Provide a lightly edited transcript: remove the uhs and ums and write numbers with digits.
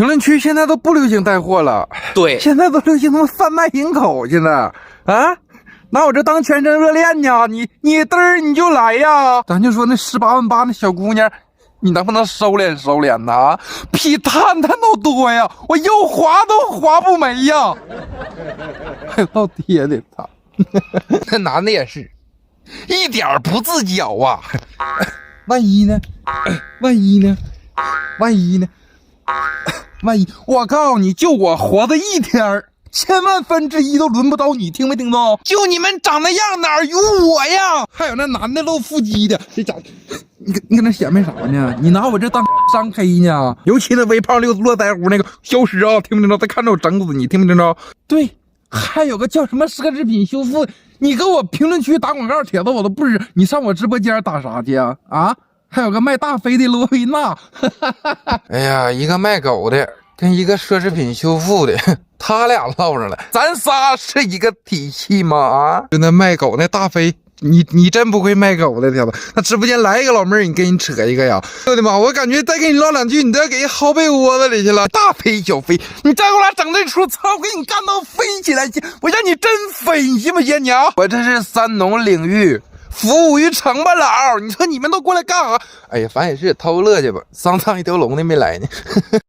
评论区现在都不流行带货了，对，现在都流行他妈贩卖引口，现在啊，拿我这当全程热恋呢？你嘚儿你就来呀！咱就说那18.8万那小姑娘，你能不能收敛收敛呢？比探探都多呀，我又划都划不没呀！哎，老爹的操！那男的也是，一点不自觉啊！万一呢？万一呢？万一呢？万一我告诉你，就我活的一天千万分之一都轮不到你，听没听到？就你们长那样，哪有我呀？还有那男的露腹肌的，这长，你搁那显摆啥呢？你拿我这当伤黑呢？尤其那微胖溜子络腮胡那个消失啊，听没听到？再看着我整死你，听没听着？对，还有个叫什么奢侈品修复，你给我评论区打广告帖子我都不知，你上我直播间打啥去啊？啊？还有个卖大飞的罗威纳，哎呀，一个卖狗的跟一个奢侈品修复的，他俩唠上了，咱仨是一个体系吗？啊，就那卖狗那大飞，你真不会卖狗的，天子，那直播间来一个老妹儿，你跟你扯一个呀！我的妈，我感觉再跟你唠两句，你都要给人薅被窝子里去了。大飞小飞，你再给我俩整这出，操，我给你干到飞起来去，我让你真飞，你信不信你啊？我这是三农领域。服务于城吧老，你说你们都过来干啥？哎呀，反正也是偷乐去吧，丧葬一条龙的没来呢。